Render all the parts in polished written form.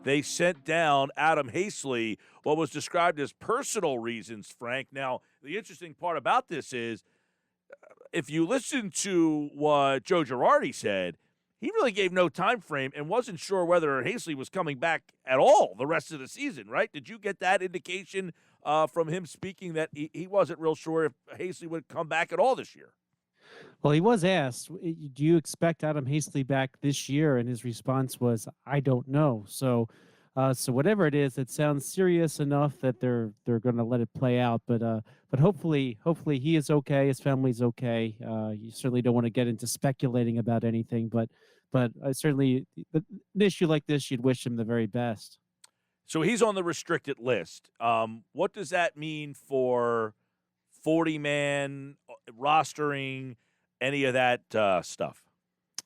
they sent down Adam Haseley, what was described as personal reasons, Frank. Now, the interesting part about this is if you listen to what Joe Girardi said, he really gave no time frame and wasn't sure whether Haseley was coming back at all the rest of the season, right? Did you get that indication from him speaking that he wasn't real sure if Haseley would come back at all this year? Well, he was asked, "Do you expect Adam Haseley back this year?" And his response was, "I don't know." So whatever it is, it sounds serious enough that they're going to let it play out. But hopefully he is okay. His family's okay. You certainly don't want to get into speculating about anything, but certainly an issue like this, you'd wish him the very best. So he's on the restricted list. What does that mean for 40-man rostering, any of that stuff?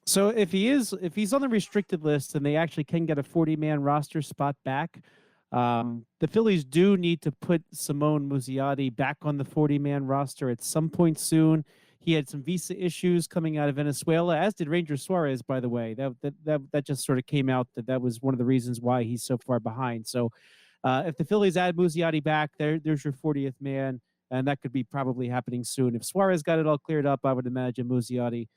So if he's on the restricted list and they actually can get a 40-man roster spot back, the Phillies do need to put Simone Muzziotti back on the 40-man roster at some point soon. He had some visa issues coming out of Venezuela, as did Ranger Suarez, by the way. That just sort of came out that was one of the reasons why he's so far behind. So if the Phillies add Muzziotti back, there's your 40th man, and that could be probably happening soon. If Suarez got it all cleared up, I would imagine Muzziotti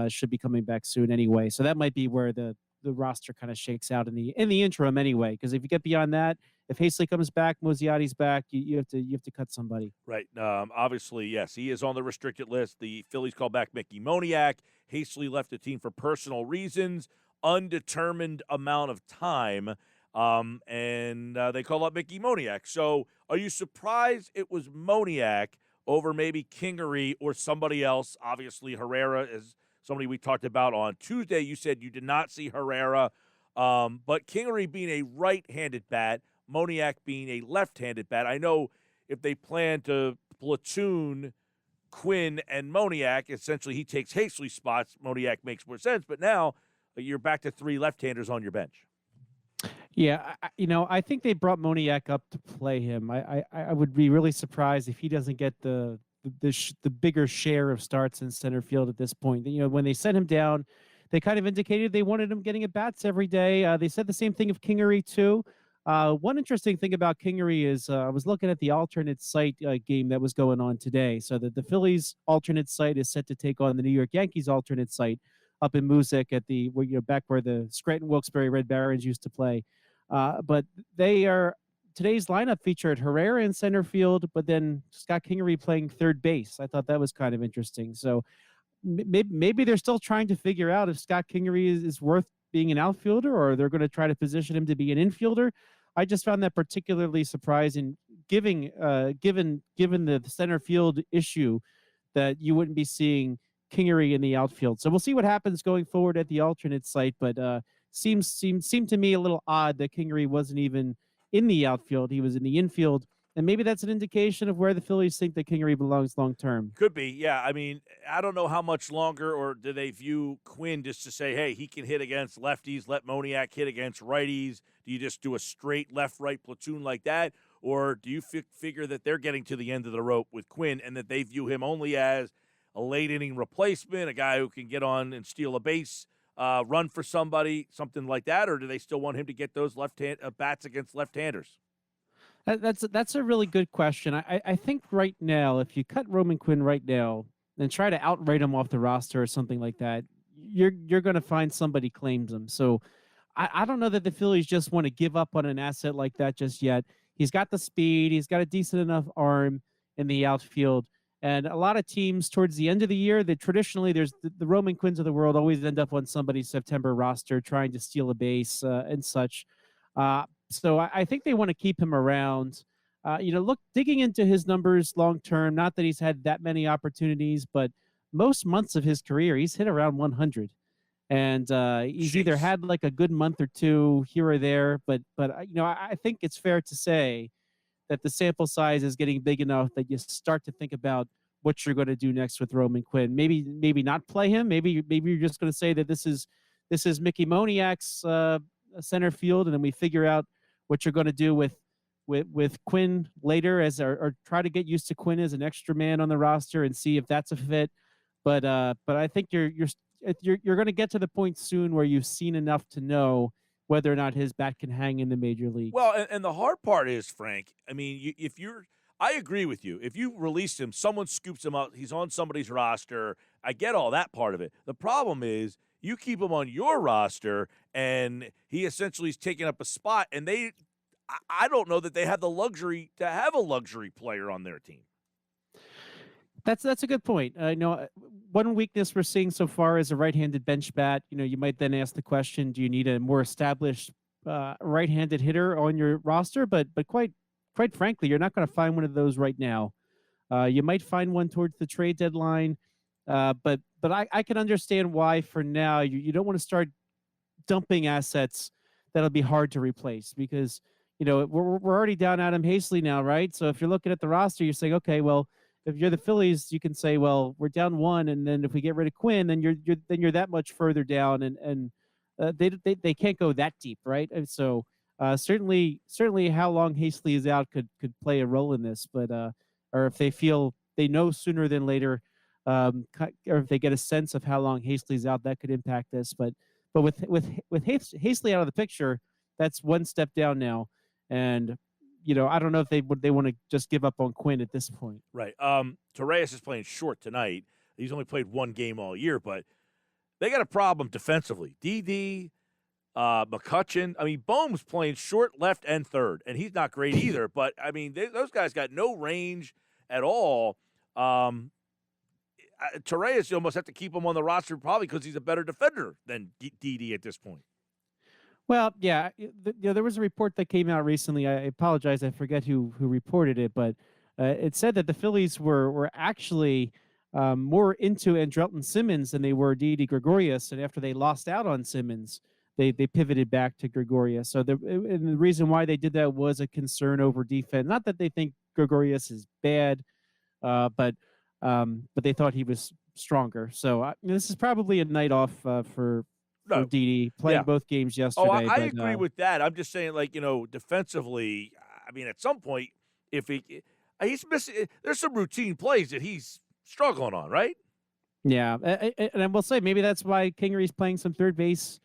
should be coming back soon anyway. So that might be where the roster kind of shakes out in the interim anyway. Because if you get beyond that, if Haseley comes back, Muzziotti's back, you have to cut somebody. Right. Obviously, yes, he is on the restricted list. The Phillies called back Mickey Moniak. Haseley left the team for personal reasons, undetermined amount of time, and they call up Mickey Moniak. So are you surprised it was Moniak over maybe Kingery or somebody else? Obviously, Herrera is somebody we talked about on Tuesday. You said you did not see Herrera, but Kingery being a right-handed bat, Moniak being a left-handed bat. I know if they plan to platoon Quinn and Moniak, essentially he takes Haseley's spots. Moniak makes more sense, but now you're back to three left-handers on your bench. Yeah, I think they brought Moniak up to play him. I would be really surprised if he doesn't get the bigger share of starts in center field at this point. When they sent him down, they kind of indicated they wanted him getting at bats every day. They said the same thing of Kingery too. One interesting thing about Kingery is I was looking at the alternate site game that was going on today. So that the Phillies alternate site is set to take on the New York Yankees alternate site up in Moosic at the back where the Scranton Wilkes-Barre Red Barons used to play. But today's lineup featured Herrera in center field, but then Scott Kingery playing third base. I thought that was kind of interesting. So maybe they're still trying to figure out if Scott Kingery is worth being an outfielder, or they're going to try to position him to be an infielder. I just found that particularly surprising, given the center field issue, that you wouldn't be seeing Kingery in the outfield. So we'll see what happens going forward at the alternate site, but seemed to me a little odd that Kingery wasn't even in the outfield. He was in the infield. And maybe that's an indication of where the Phillies think that Kingery belongs long term. Could be, yeah. I mean, I don't know how much longer, or do they view Quinn just to say, hey, he can hit against lefties, let Moniak hit against righties? Do you just do a straight left-right platoon like that? Or do you figure that they're getting to the end of the rope with Quinn and that they view him only as a late-inning replacement, a guy who can get on and steal a base, run for somebody, something like that? Or do they still want him to get those bats against left-handers? That's a really good question. I think right now, if you cut Roman Quinn right now and try to outrate him off the roster or something like that, you're going to find somebody claims him. So I don't know that the Phillies just want to give up on an asset like that just yet. He's got the speed. He's got a decent enough arm in the outfield. And a lot of teams towards the end of the year, that traditionally there's the Roman Quinns of the world always end up on somebody's September roster trying to steal a base and such. So I think they want to keep him around. Digging into his numbers long term, not that he's had that many opportunities, but most months of his career, he's hit around 100. And he's either had like a good month or two here or there. But I think it's fair to say that the sample size is getting big enough that you start to think about what you're going to do next with Roman Quinn. Maybe not play him. Maybe you're just going to say that this is Mickey Moniak's center field, and then we figure out what you're going to do with Quinn later, or try to get used to Quinn as an extra man on the roster and see if that's a fit. But I think you're going to get to the point soon where you've seen enough to know whether or not his bat can hang in the major leagues. Well, and the hard part is, Frank, I mean, if you're I agree with you. If you release him, someone scoops him up, he's on somebody's roster. I get all that part of it. The problem is you keep him on your roster, and he essentially is taking up a spot, and I don't know that they have the luxury to have a luxury player on their team. That's a good point. One weakness we're seeing so far is a right-handed bench bat. You might then ask the question: do you need a more established right-handed hitter on your roster? But quite frankly, you're not going to find one of those right now. You might find one towards the trade deadline, but I can understand why for now you don't want to start dumping assets that'll be hard to replace because we're already down Adam Haseley now, right? So if you're looking at the roster, you're saying, okay, well, if you're the Phillies, you can say, well, we're down one, and then if we get rid of Quinn, then you're that much further down, and they can't go that deep, right? And so certainly how long Haseley is out could play a role in this, but or if they feel they know sooner than later, or if they get a sense of how long Haseley's out, that could impact this. But with Haseley out of the picture, that's one step down now, and I don't know if they want to just give up on Quinn at this point. Right. Torreyes is playing short tonight. He's only played one game all year, but they got a problem defensively. DD, McCutchen. I mean, Bohm's playing short, left, and third, and he's not great either. But, I mean, those guys got no range at all. Torreyes, you almost have to keep him on the roster probably because he's a better defender than DD at this point. Well, yeah, there was a report that came out recently. I apologize, I forget who reported it, but it said that the Phillies were actually more into Andrelton Simmons than they were Didi Gregorius, and after they lost out on Simmons, they pivoted back to Gregorius. So and the reason why they did that was a concern over defense. Not that they think Gregorius is bad, but they thought he was stronger. So this is probably a night off for Didi playing both games yesterday. Oh, I agree with that. I'm just saying, defensively, I mean, at some point, if he's missing, there's some routine plays that he's struggling on, right? Yeah, and I will say maybe that's why Kingery's playing some third base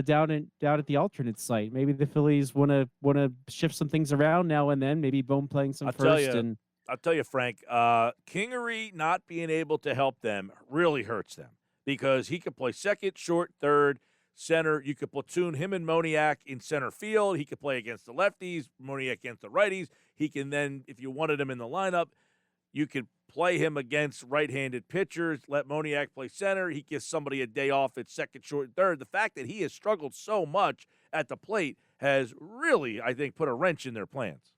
down at the alternate site. Maybe the Phillies want to shift some things around now and then. Maybe Bohm playing some first. I'll tell you, Frank, Kingery not being able to help them really hurts them. Because he could play second, short, third, center. You could platoon him and Moniak in center field. He could play against the lefties, Moniak against the righties. He can then, if you wanted him in the lineup, you could play him against right-handed pitchers, let Moniak play center. He gives somebody a day off at second, short, and third. The fact that he has struggled so much at the plate has really, I think, put a wrench in their plans.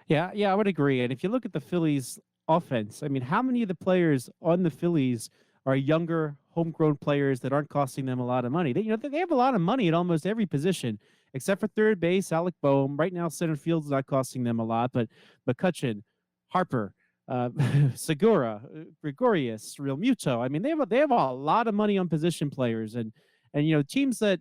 Yeah, I would agree. And if you look at the Phillies offense, I mean, how many of the players on the Phillies are younger, homegrown players that aren't costing them a lot of money? They have a lot of money at almost every position, except for third base, Alec Bohm. Right now, center field's not costing them a lot, but McCutchen, Harper, Segura, Gregorius, Real Muto. I mean, they have a lot of money on position players, and teams that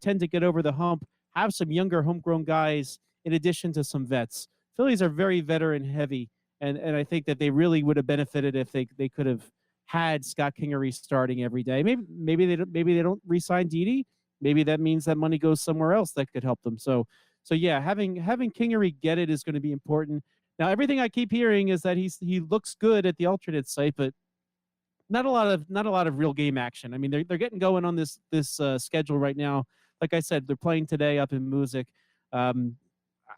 tend to get over the hump have some younger, homegrown guys in addition to some vets. Phillies are very veteran heavy, and I think that they really would have benefited if they could have had Scott Kingery starting every day. Maybe they don't re-sign Didi. Maybe that means that money goes somewhere else that could help them. So yeah, having Kingery get it is going to be important. Now, everything I keep hearing is that he looks good at the alternate site, but not a lot of real game action. I mean, they're getting going on this schedule right now. Like I said, they're playing today up in Music.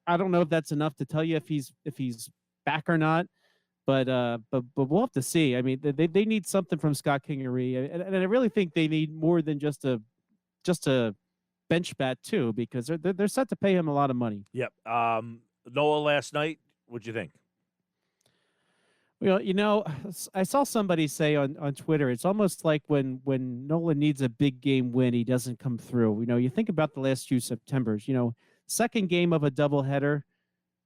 I don't know if that's enough to tell you if he's back or not. But we'll have to see. I mean, they need something from Scott Kingery, and I really think they need more than just a bench bat too, because they're set to pay him a lot of money. Yep. Nola last night. What'd you think? Well, I saw somebody say on Twitter, it's almost like when Nola needs a big game win, he doesn't come through. You think about the last few Septembers. Second game of a doubleheader.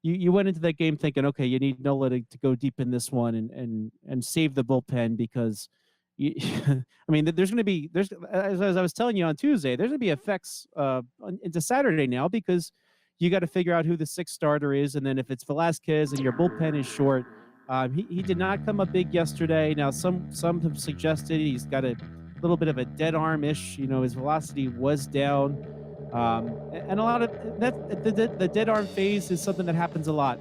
You went into that game thinking, okay, you need Nola to go deep in this one and save the bullpen because, I mean, there's as I was telling you on Tuesday, there's going to be effects into Saturday now because you got to figure out who the sixth starter is, and then if it's Velasquez and your bullpen is short, he did not come up big yesterday. Now some have suggested he's got a little bit of a dead arm-ish. His velocity was down. And a lot of that the dead arm phase is something that happens a lot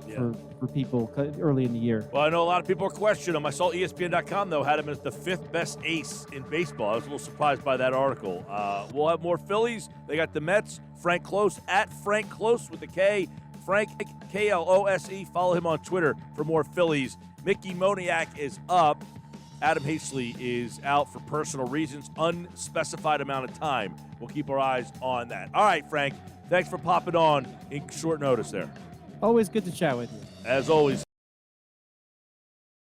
for people early in the year. Well, I know a lot of people are questioning him. I saw ESPN.com, though, had him as the 5th best ace in baseball. I was a little surprised by that article. We'll have more Phillies. They got the Mets. Frank Klose, at Frank Klose with a K. Frank, Klose. Follow him on Twitter for more Phillies. Mickey Moniak is up. Adam Haseley is out for personal reasons, unspecified amount of time. We'll keep our eyes on that. All right, Frank, thanks for popping on in short notice there. Always good to chat with you. As always,